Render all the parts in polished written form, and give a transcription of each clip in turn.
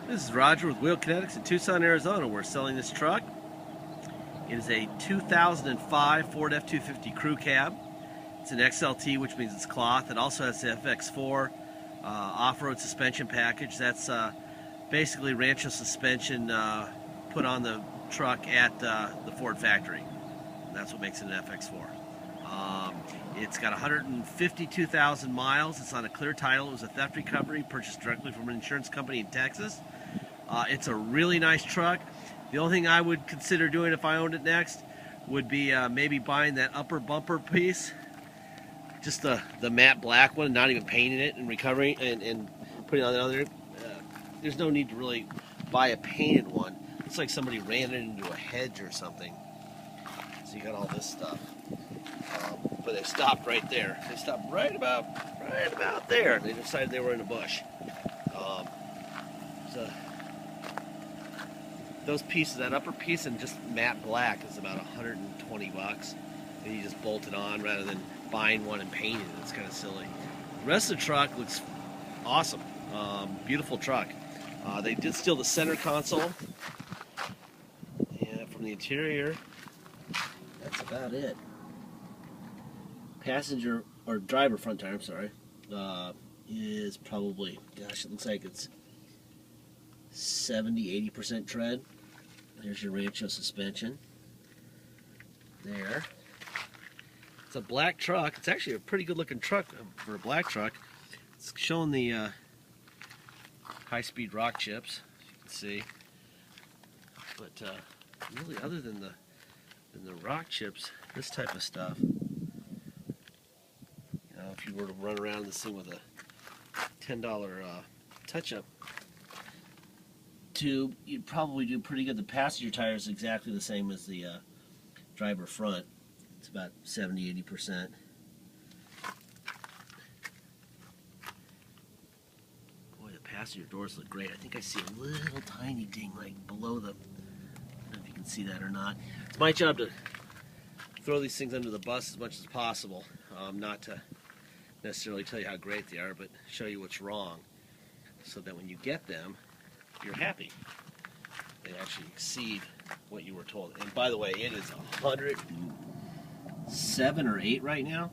This is Roger with Wheel Kinetics in Tucson, Arizona. We're selling this truck. It is a 2005 Ford F-250 Crew Cab. It's an XLT, which means it's cloth. It also has the FX4 off-road suspension package. That's basically Rancho suspension put on the truck at the Ford factory. That's what makes it an FX4. It's got 152,000 miles. It's on a clear title. It was a theft recovery purchased directly from an insurance company in Texas. It's a really nice truck. The only thing I would consider doing if I owned it next would be maybe buying that upper bumper piece, just the matte black one, not even painting it and recovering and putting on the other. There's no need to really buy a painted one. It's like somebody ran it into a hedge or something. So you got all this stuff. But they stopped right there. They stopped right about there. They decided they were in a bush. So those pieces, that upper piece and just matte black is about 120 bucks. And you just bolt it on rather than buying one and painting it. It's kind of silly. The rest of the truck looks awesome. Beautiful truck. They did steal the center console. Yeah, from the interior. That's about it. Passenger or driver front tire, I'm sorry, is probably, gosh, it looks like it's 70-80% tread. There's your Rancho suspension. There. It's a black truck. It's actually a pretty good looking truck for a black truck. It's showing the high-speed rock chips, as you can see. But really, other than the rock chips, this type of stuff. If you were to run around this thing with a $10 touch-up tube, you'd probably do pretty good. The passenger tire is exactly the same as the driver front. It's about 70-80%. Boy, the passenger doors look great. I think I see a little tiny ding right below the, I don't know if you can see that or not. It's my job to throw these things under the bus as much as possible, not to necessarily tell you how great they are, but show you what's wrong, so that when you get them, you're happy. They actually exceed what you were told. And by the way, it is 107 or 8 right now,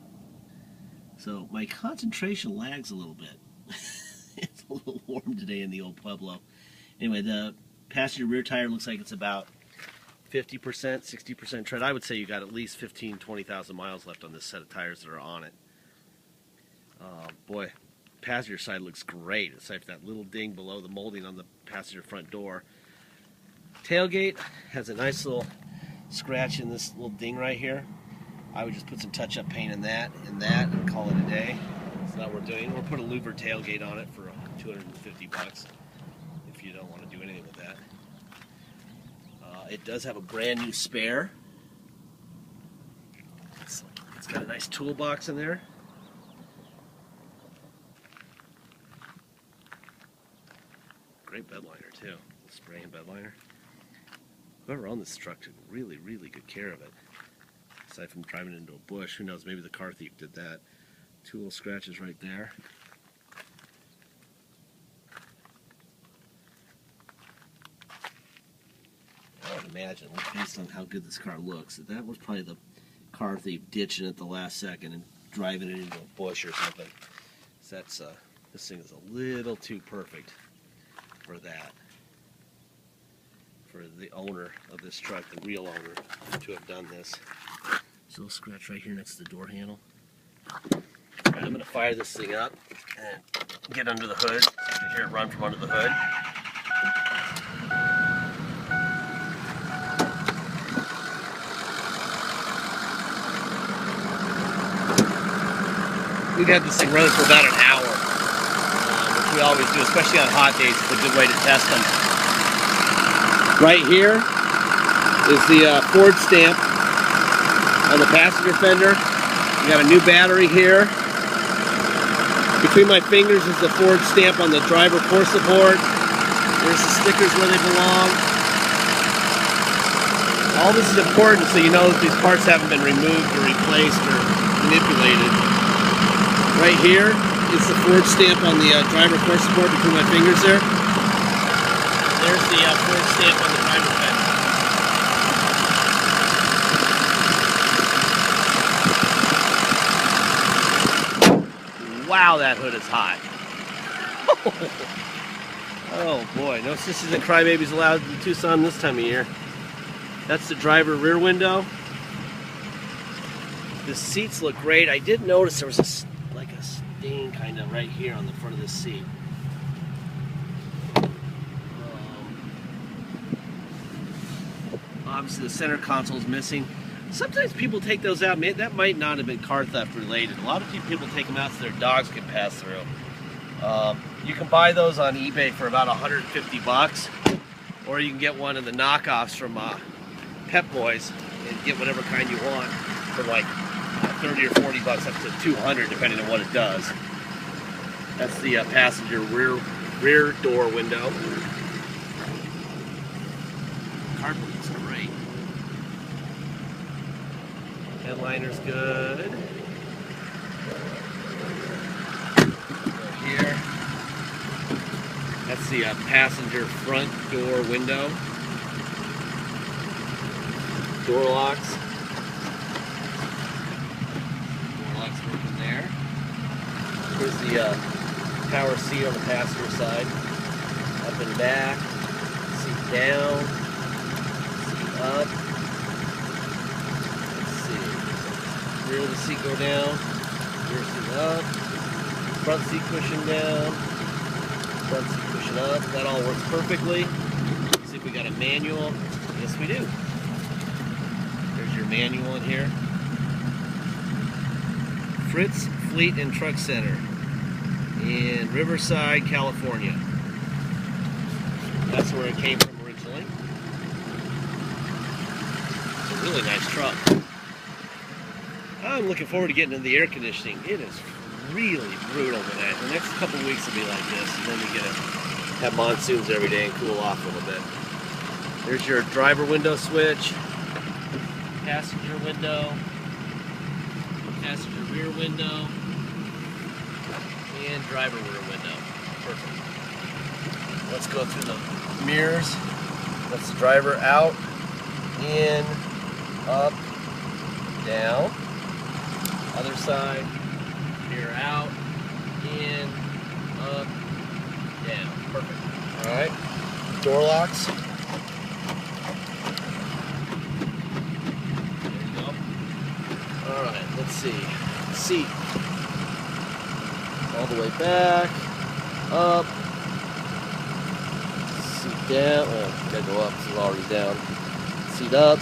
so my concentration lags a little bit. It's a little warm today in the old Pueblo. Anyway, the passenger rear tire looks like it's about 50%, 60% tread. I would say you got at least 20,000 miles left on this set of tires that are on it. Boy, passenger side looks great, aside from that little ding below the molding on the passenger front door. Tailgate has a nice little scratch in this little ding right here. I would just put some touch-up paint in that and call it a day. That's not what we're doing. We'll put a louver tailgate on it for 250 bucks if you don't want to do anything with that. It does have a brand new spare. It's got a nice toolbox in there. Great bed liner too. Spray and bed liner. Whoever owned this truck took really, really good care of it. Aside from driving into a bush, who knows? Maybe the car thief did that. 2 little scratches right there. I would imagine, based on how good this car looks, that was probably the car thief ditching it at the last second and driving it into a bush or something. So that's this thing is a little too perfect for that. For the owner of this truck, the real owner, to have done this. There's a little scratch right here next to the door handle. Alright, I'm going to fire this thing up and get under the hood. You can hear it run from under the hood. We've had this thing running for about an hour, which we always do, especially on hot days. It's a good way to test them. Right here is the Ford stamp on the passenger fender. You got a new battery here. Between my fingers is the Ford stamp on the driver core support. There's the stickers where they belong. All this is important so you know that these parts haven't been removed or replaced or manipulated. Right here is the Ford stamp on the driver core support between my fingers there. There's the Ford stamp on the driver bed. Wow, that hood is hot. Oh boy, no sissies and crybabies allowed in Tucson this time of year. That's the driver rear window. The seats look great. I did notice there was a stain kind of right here on the front of the seat. Obviously the center console is missing. Sometimes people take those out. That might not have been car theft related. A lot of people take them out so their dogs can pass through. You can buy those on eBay for about 150 bucks, or you can get one of the knockoffs from Pep Boys and get whatever kind you want for like 30 or 40 bucks, up to 200 depending on what it does. That's the passenger rear door window. Carpet looks great. Headliner's good. Here. That's the passenger front door window. Door locks. Door locks working there. Here's the power seat on the passenger side. Up and back. Seat down. Seat up. Let's see. Rear of the seat go down. Rear seat up. Front seat cushion down. Front seat cushion up. That all works perfectly. Let's see if we got a manual. Yes, we do. There's your manual in here. Fritz Fleet and Truck Center in Riverside, California. That's where it came from originally. It's a really nice truck. I'm looking forward to getting into the air conditioning. It is really brutal today. The next couple of weeks will be like this, and then we get to have monsoons every day and cool off a little bit. There's your driver window switch, passenger window, passenger rear window, and driver rear window. Perfect. Let's go through the mirrors. That's the driver out, in, up, down. Other side. Mirror out, in, up, down. Perfect. Alright. Door locks. There you go. Alright, let's see. Seat. All the way back. Up. Seat down. Oh, gotta go up. It's already down. Seat up.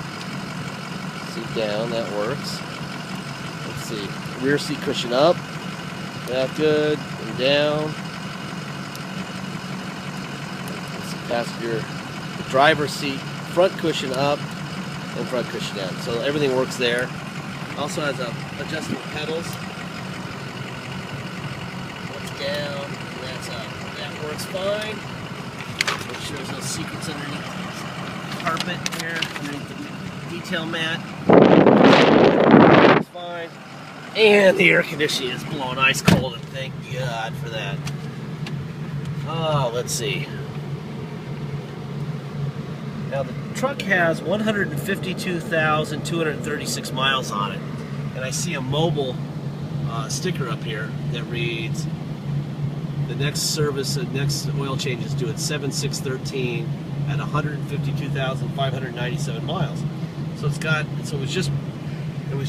Seat down. That works. Let's see. Rear seat cushion up. That's good. And down. Passenger, the driver's seat, front cushion up and front cushion down. So everything works there. Also has adjustable pedals. That's down, and that's up. That works fine. Make sure there's no secrets underneath the carpet here, underneath the detail mat. Works fine. And the air conditioning is blowing ice cold, and thank God for that. Oh, let's see. Now the truck has 152,236 miles on it, and I see a mobile sticker up here that reads, the next service, the next oil change is due at 7/6/13 at 152,597 miles. So it's got, so it was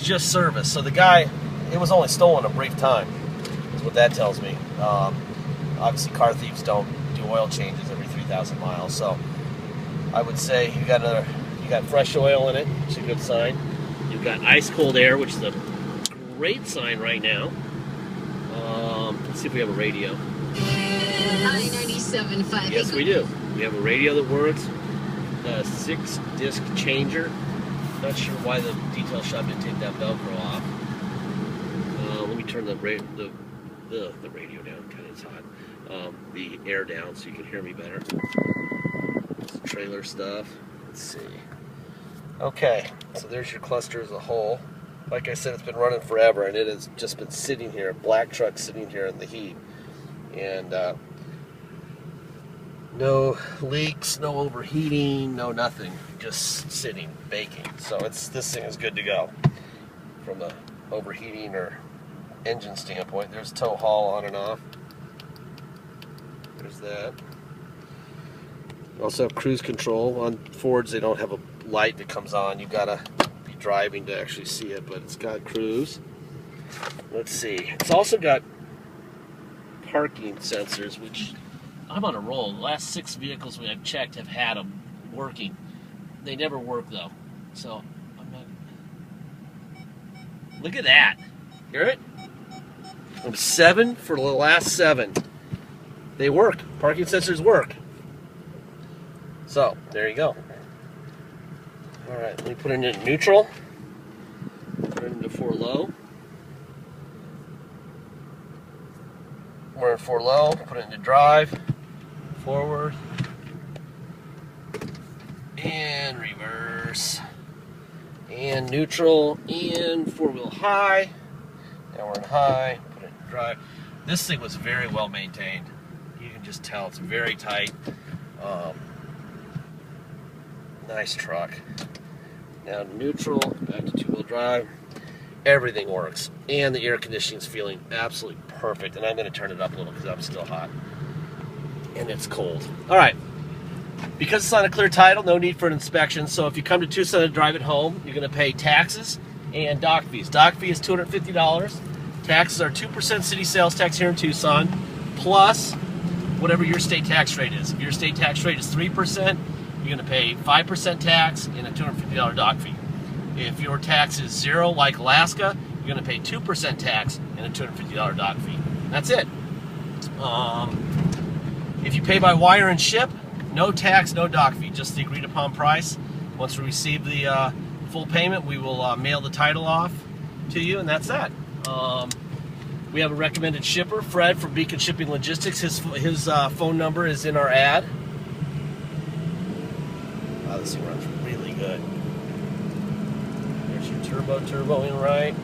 just service. So the guy, it was only stolen a brief time, is what that tells me. Obviously car thieves don't do oil changes every 3,000 miles, so I would say you got fresh oil in it, which is a good sign. You've got ice cold air, which is a great sign right now. Let's see if we have a radio. I-97.5. Yes, we do. We have a radio that works. A 6-disc changer. Not sure why the detail shop didn't take that Velcro off. Let me turn the radio down. Kind of it's hot. The air down so you can hear me better. Trailer stuff. Let's see. Okay, so there's your cluster as a whole. Like I said, it's been running forever, and it has just been sitting here, a black truck sitting here in the heat. And No leaks, no overheating, no nothing. Just sitting, baking. So this thing is good to go from the overheating or engine standpoint. There's tow haul on and off. There's that. Also have cruise control. On Fords, they don't have a light that comes on. You've got to be driving to actually see it, but it's got cruise. Let's see. It's also got parking sensors, which I'm on a roll. The last 6 vehicles I've checked have had them working. They never work, though. So, I'm not... Look at that. Hear it? I'm 7 for the last 7. They work. Parking sensors work. So, there you go. Alright, let me put it in neutral. Put it into 4 low. We're in 4 low. Put it into drive. Forward. And reverse. And neutral. And 4-wheel high. Now we're in high. Put it in drive. This thing was very well maintained. You can just tell it's very tight. Nice truck. Now neutral, back to 2-wheel drive. Everything works. And the air conditioning is feeling absolutely perfect. And I'm going to turn it up a little because I'm still hot. And it's cold. Alright. Because it's on a clear title, no need for an inspection. So if you come to Tucson to drive it home, you're going to pay taxes and dock fees. Dock fee is $250. Taxes are 2% city sales tax here in Tucson, plus whatever your state tax rate is. If your state tax rate is 3%, you're going to pay 5% tax and a $250 dock fee. If your tax is 0, like Alaska, you're going to pay 2% tax and a $250 dock fee. And that's it. If you pay by wire and ship, no tax, no dock fee, just the agreed upon price. Once we receive the full payment, we will mail the title off to you, and that's that. We have a recommended shipper, Fred from Beacon Shipping Logistics. His phone number is in our ad. Wow, this thing runs really good. There's your turboing right.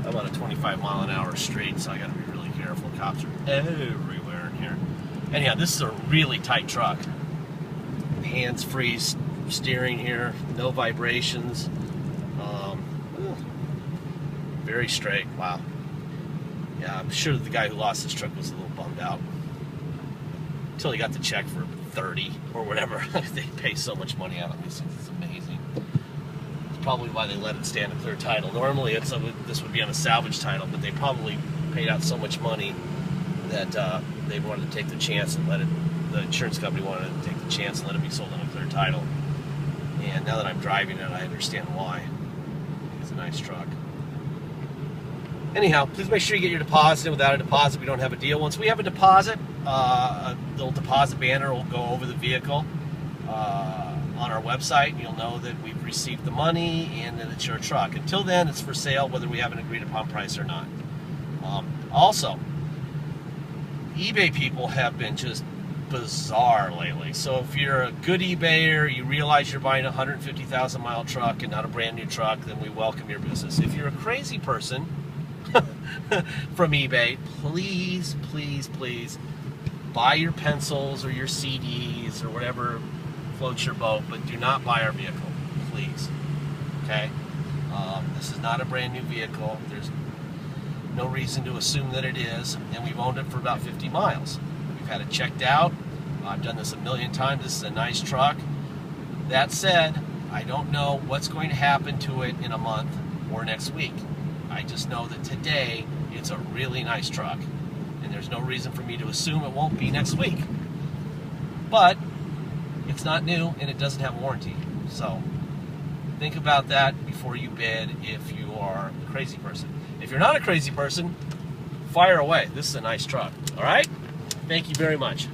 I'm on a 25-mile-an-hour street, so I got to be really careful. Cops are everywhere in here. Anyhow, this is a really tight truck. Hands-free steering here, no vibrations. Very straight. Wow. Yeah, I'm sure that the guy who lost his truck was a little bummed out. Until he got the check for 30 or whatever. They pay so much money out on these things. It's amazing. It's probably why they let it stand a clear title. Normally, this would be on a salvage title, but they probably paid out so much money that they wanted to take the chance and let it. The insurance company wanted to take the chance and let it be sold on a clear title. And now that I'm driving it, I understand why. It's a nice truck. Anyhow, please make sure you get your deposit in. Without a deposit, we don't have a deal. Once we have a deposit, a little deposit banner will go over the vehicle on our website. You'll know that we've received the money and that it's your truck. Until then, it's for sale, whether we have an agreed upon price or not. Also, eBay people have been just bizarre lately. So if you're a good eBayer, you realize you're buying a 150,000 mile truck and not a brand new truck, then we welcome your business. If you're a crazy person from eBay, please, please, please buy your pencils or your CDs or whatever floats your boat, but do not buy our vehicle, please. Okay? This is not a brand new vehicle. There's no reason to assume that it is, and we've owned it for about 50 miles. We've had it checked out. I've done this a million times. This is a nice truck. That said, I don't know what's going to happen to it in a month or next week. I just know that today it's a really nice truck, and there's no reason for me to assume it won't be next week. But it's not new, and it doesn't have warranty. So think about that before you bid if you are a crazy person. If you're not a crazy person, fire away. This is a nice truck. All right? Thank you very much.